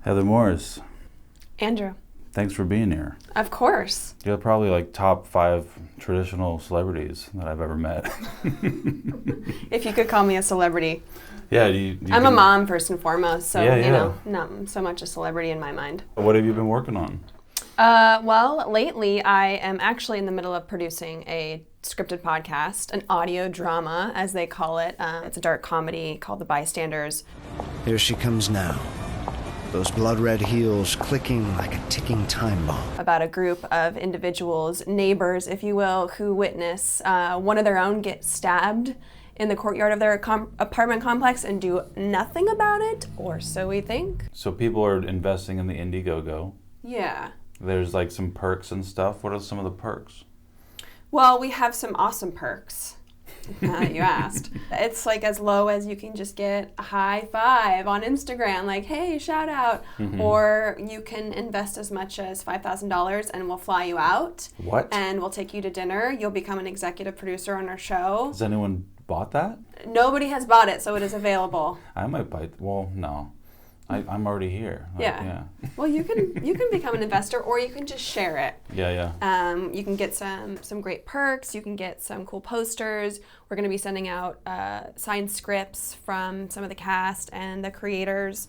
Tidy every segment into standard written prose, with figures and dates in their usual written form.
Heather Morris, Andrew. thanks for being here. Of course. You're probably like top 5 traditional celebrities that I've ever met. If you could call me a celebrity. Yeah, I'm a mom first and foremost, so Yeah, you yeah. know, not so much a celebrity in my mind. What have you been working on? Well, lately I am actually in the middle of producing a scripted podcast, an audio drama, as they call it. It's a dark comedy called The Bystanders. Here she comes now. Those blood-red heels clicking like a ticking time bomb. About a group of individuals, neighbors, if you will, who witness one of their own get stabbed in the courtyard of their apartment complex and do nothing about it, or so we think. So people are investing in the Indiegogo. Yeah. There's like some perks and stuff. What are some of the perks? Well, we have some awesome perks. You asked. It's like as low as you can just get a high five on Instagram, like, hey, shout out. Mm-hmm. Or you can invest as much as $5,000 and we'll fly you out. What? And we'll take you to dinner. You'll become an executive producer on our show. Has anyone bought that? Nobody has bought it, so it is available. I might buy it. Well, no. I'm already here. Like, Yeah. Well, you can become an investor, or you can just share it. Yeah. You can get some great perks. You can get some cool posters. We're going to be sending out signed scripts from some of the cast and the creators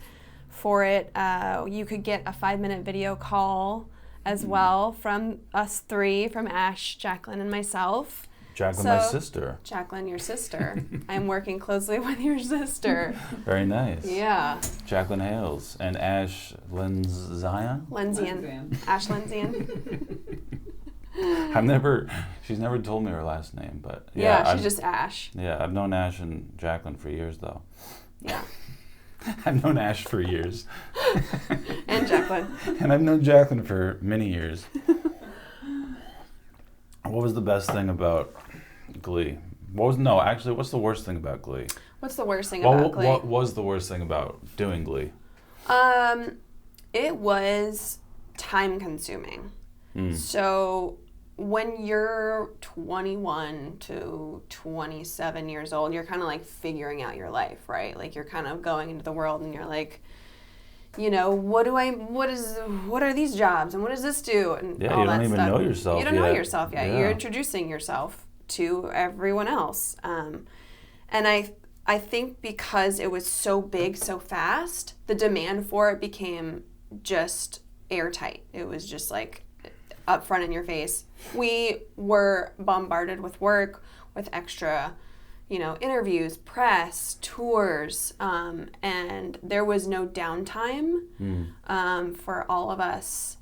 for it. You could get a 5-minute video call as well from us three, from Ash, Jacqueline, and myself. Jacqueline, my sister. Jacqueline, your sister. I'm working closely with your sister. Very nice. Yeah. Jacqueline Hales and Ash Lenzian. Ash Lenzian. She's never told me her last name, but yeah, she's just Ash. Yeah, I've known Ash and Jacqueline for years, though. Yeah. I've known Ash for years. And Jacqueline. And I've known Jacqueline for many years. What was the best thing about Glee? What's the worst thing about Glee? What's the worst thing about Glee? What was the worst thing about doing Glee? It was time consuming. So when you're 21 to 27 years old, you're kind of like figuring out your life, right? Like you're kind of going into the world and you're like, you know, what are these jobs and what does this do? And yeah, all you don't that even stuff. know yourself. You don't know yourself yet. Yeah. You're introducing yourself to everyone else. And I think because it was so big so fast, the demand for it became just airtight. It was just like up front in your face. We were bombarded with work, with extra, interviews, press, tours, and there was no downtime for all of us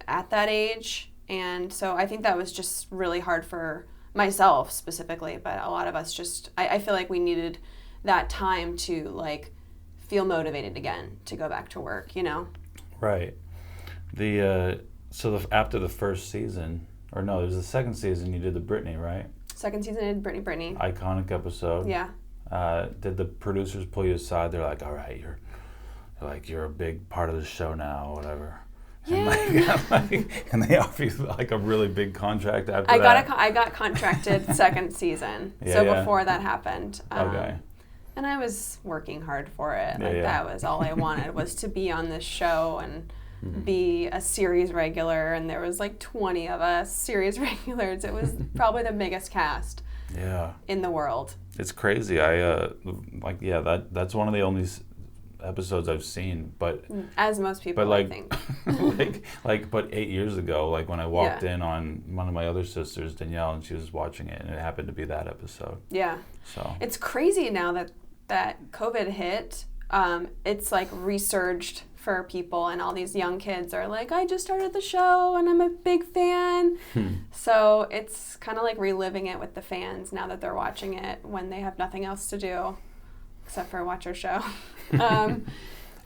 at that age. And so I think that was just really hard for myself specifically, but a lot of us just, I feel like we needed that time to like feel motivated again to go back to work, Right. After the first season, or no, there's the second season, you did the Britney, right? Second season I did Britney. Iconic episode. Yeah. Did the producers pull you aside? They're like, all right, you're a big part of the show now, whatever. Yeah. And they offer you like a really big contract after that? I got contracted second season. Before that happened. Okay. And I was working hard for it. Yeah. That was all I wanted, was to be on this show and be a series regular. And there was like 20 of us series regulars. It was probably the biggest cast in the world. It's crazy. That's one of the only episodes I've seen, but as most people, I think. but 8 years ago, like when I walked in on one of my other sisters, Danielle, and she was watching it, and it happened to be that episode. Yeah. So it's crazy now that COVID hit. It's like resurged for people, and all these young kids are like, I just started the show and I'm a big fan. So it's kind of like reliving it with the fans now that they're watching it when they have nothing else to do except for watch our show. But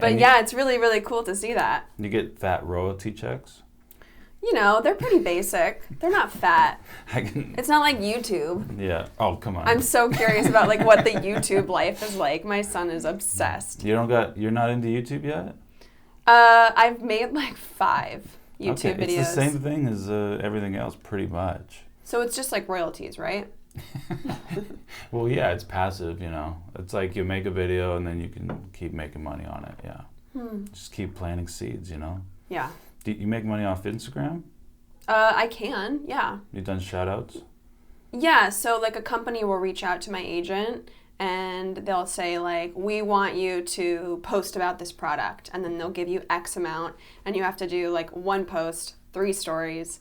it's really, really cool to see that. You get fat royalty checks? They're pretty basic. They're not fat. It's not like YouTube. Yeah. Oh, come on. I'm so curious about like what the YouTube life is like. My son is obsessed. You're not into YouTube yet? I've made like 5 YouTube videos. It's the same thing as everything else, pretty much. So it's just like royalties, right? Well, yeah, it's passive, It's like you make a video and then you can keep making money on it, yeah. Just keep planting seeds, you know? Yeah. Do you make money off Instagram? I can, yeah. You've done shout-outs? Yeah, so like a company will reach out to my agent and they'll say like, we want you to post about this product, and then they'll give you X amount, and you have to do like 1 post, 3 stories,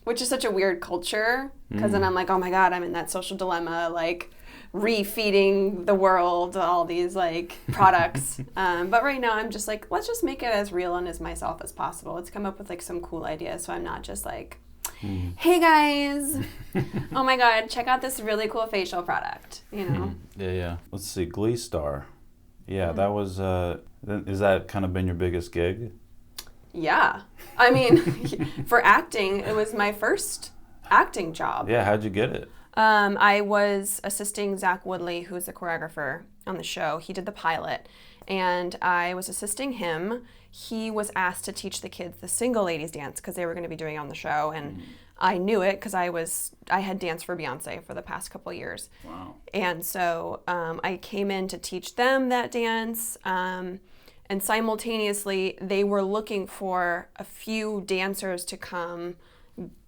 which is such a weird culture, because then I'm like, oh my God, I'm in that social dilemma, like refeeding the world all these like products. But right now I'm just like, let's just make it as real and as myself as possible. Let's come up with like some cool ideas, so I'm not just like, hey guys, oh my God, check out this really cool facial product, you know? Yeah. Let's see, Glee star. Yeah, that was, is that kind of been your biggest gig? Yeah. I mean, for acting, it was my first acting job. Yeah, how'd you get it? I was assisting Zach Woodley, who's the choreographer on the show. He did the pilot, and I was assisting him. He was asked to teach the kids the single ladies dance because they were going to be doing it on the show, and I knew it because I had danced for Beyonce for the past couple of years. Wow. And so I came in to teach them that dance, and simultaneously they were looking for a few dancers to come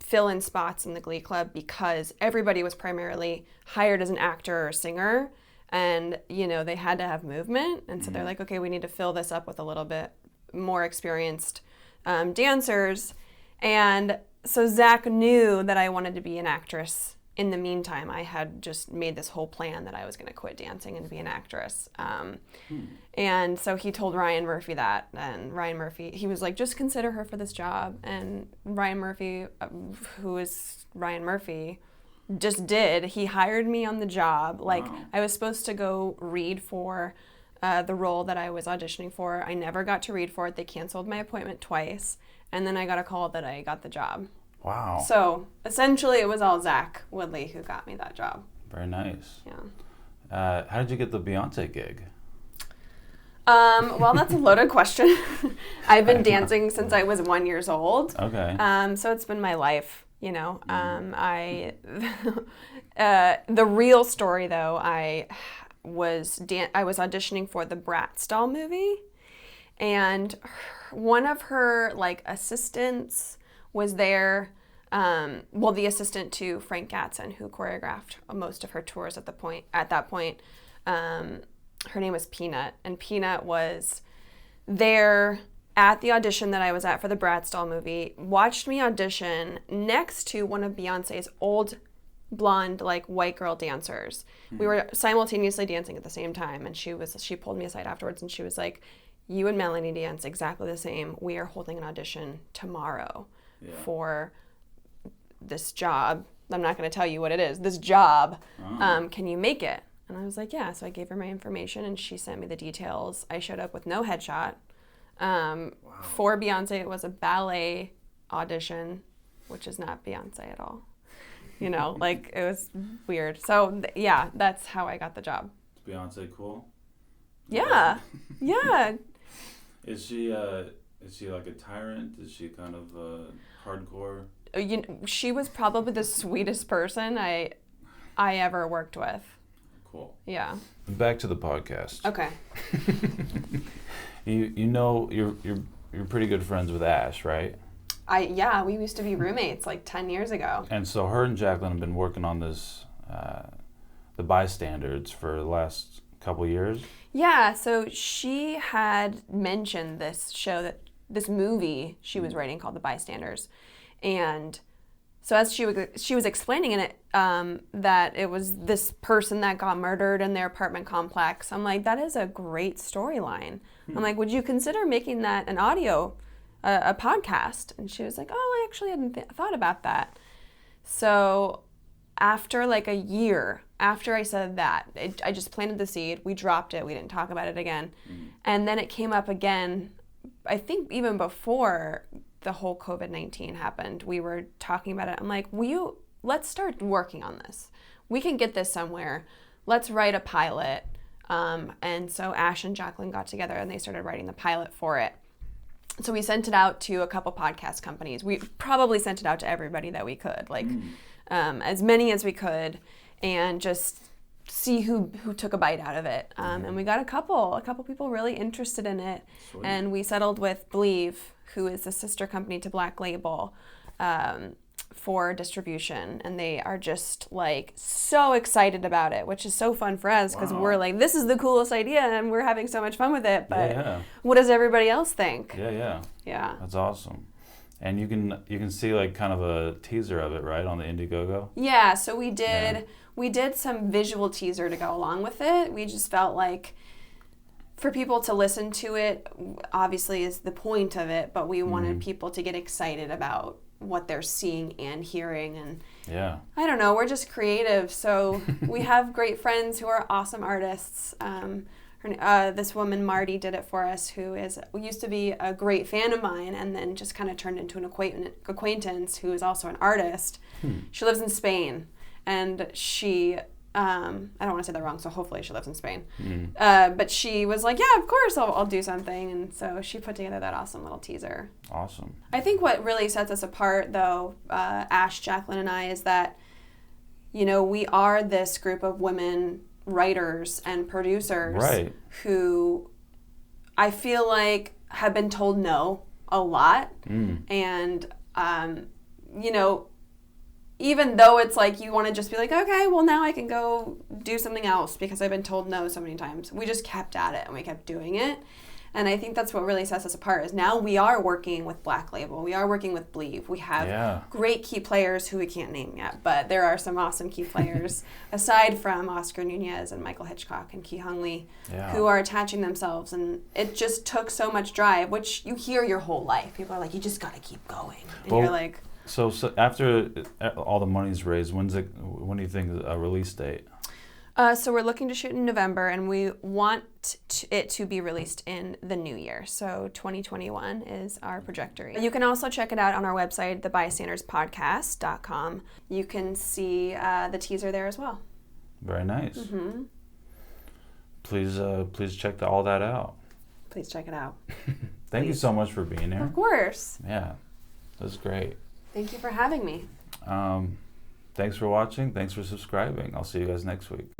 fill in spots in the Glee Club because everybody was primarily hired as an actor or singer, and you know they had to have movement, and so they're like, okay, we need to fill this up with a little bit more experienced dancers. And so Zach knew that I wanted to be an actress. In the meantime, I had just made this whole plan that I was going to quit dancing and be an actress. And so he told Ryan Murphy that, and Ryan Murphy, he was like, just consider her for this job. And Ryan Murphy, who is Ryan Murphy, just did. He hired me on the job. Like, I was supposed to go read for the role that I was auditioning for. I never got to read for it. They canceled my appointment twice. And then I got a call that I got the job. Wow. So essentially it was all Zach Woodley who got me that job. Very nice. Yeah. How did you get the Beyonce gig? Well, that's a loaded question. I've been dancing since I was 1 year old. Okay. So it's been my life, you know. The real story though, I was auditioning for the Bratz doll movie, and one of her like assistants was there. The assistant to Frank Gatson, who choreographed most of her tours at that point. Her name was Peanut, and Peanut was there at the audition that I was at for the Bratz doll movie, watched me audition next to one of Beyonce's old blonde, like white girl dancers. We were simultaneously dancing at the same time, and she pulled me aside afterwards and she was like, you and Melanie dance exactly the same. We are holding an audition tomorrow for this job. I'm not going to tell you what it is. This job. Can you make it? And I was like, yeah. So I gave her my information and she sent me the details. I showed up with no headshot. For Beyonce, it was a ballet audition, which is not Beyonce at all. You know, like it was weird. So yeah, that's how I got the job. Is Beyonce cool? Yeah. Yeah. Is she like a tyrant? Is she kind of hardcore? You know, she was probably the sweetest person I ever worked with. Cool. Yeah. Back to the podcast. Okay. You know you're pretty good friends with Ash, right? We used to be roommates like 10 years ago. And so her and Jacqueline have been working on this the Bystanders for the last couple years. Yeah, so she had mentioned this movie she was writing called The Bystanders. And so as she was explaining in it that it was this person that got murdered in their apartment complex, I'm like, that is a great storyline. I'm like, would you consider making that an audio, a podcast? And she was like, oh, I actually hadn't thought about that. So after like a year after I said that, I just planted the seed. We dropped it. We didn't talk about it again. And then it came up again, I think even before the whole COVID-19 happened. We were talking about it. I'm like, let's start working on this. We can get this somewhere. Let's write a pilot. And so Ash and Jacqueline got together and they started writing the pilot for it. So we sent it out to a couple podcast companies. We probably sent it out to everybody that we could, like as many as we could, and just see who took a bite out of it. And we got a couple people really interested in it. Sweet. And we settled with Believe, who is a sister company to Black Label, for distribution, and they are just like so excited about it, which is so fun for us because we're like, this is the coolest idea and we're having so much fun with it, but what does everybody else think? Yeah. That's awesome. And you can see like kind of a teaser of it, right, on the Indiegogo? Yeah, so we did some visual teaser to go along with it. We just felt like for people to listen to it, obviously is the point of it, but we wanted people to get excited about what they're seeing and hearing. And I don't know, we're just creative, so we have great friends who are awesome artists. This woman Marty did it for us, who used to be a great fan of mine and then just kind of turned into an acquaintance who is also an artist. She lives in Spain, and she I don't want to say that wrong, so hopefully she lives in Spain. But she was like, yeah, of course I'll do something. And so she put together that awesome little teaser. Awesome. I think what really sets us apart, though, Ash, Jacqueline, and I, is that, we are this group of women writers and producers who I feel like have been told no a lot. And, even though it's like you want to just be like, okay, well, now I can go do something else because I've been told no so many times. We just kept at it and we kept doing it. And I think that's what really sets us apart is now we are working with Black Label. We are working with Believe. We have great key players who we can't name yet, but there are some awesome key players aside from Oscar Nunez and Michael Hitchcock and Ki Hung Lee who are attaching themselves. And it just took so much drive, which you hear your whole life. People are like, you just got to keep going. And you're like... So after all the money's raised, when do you think a release date? So we're looking to shoot in November, and we want it to be released in the new year. So 2021 is our trajectory. You can also check it out on our website, thebystanderspodcast.com. You can see the teaser there as well. Very nice. Please check all that out. Please check it out. Thank you so much for being here. Of course. Yeah, that's great. Thank you for having me. Thanks for watching. Thanks for subscribing. I'll see you guys next week.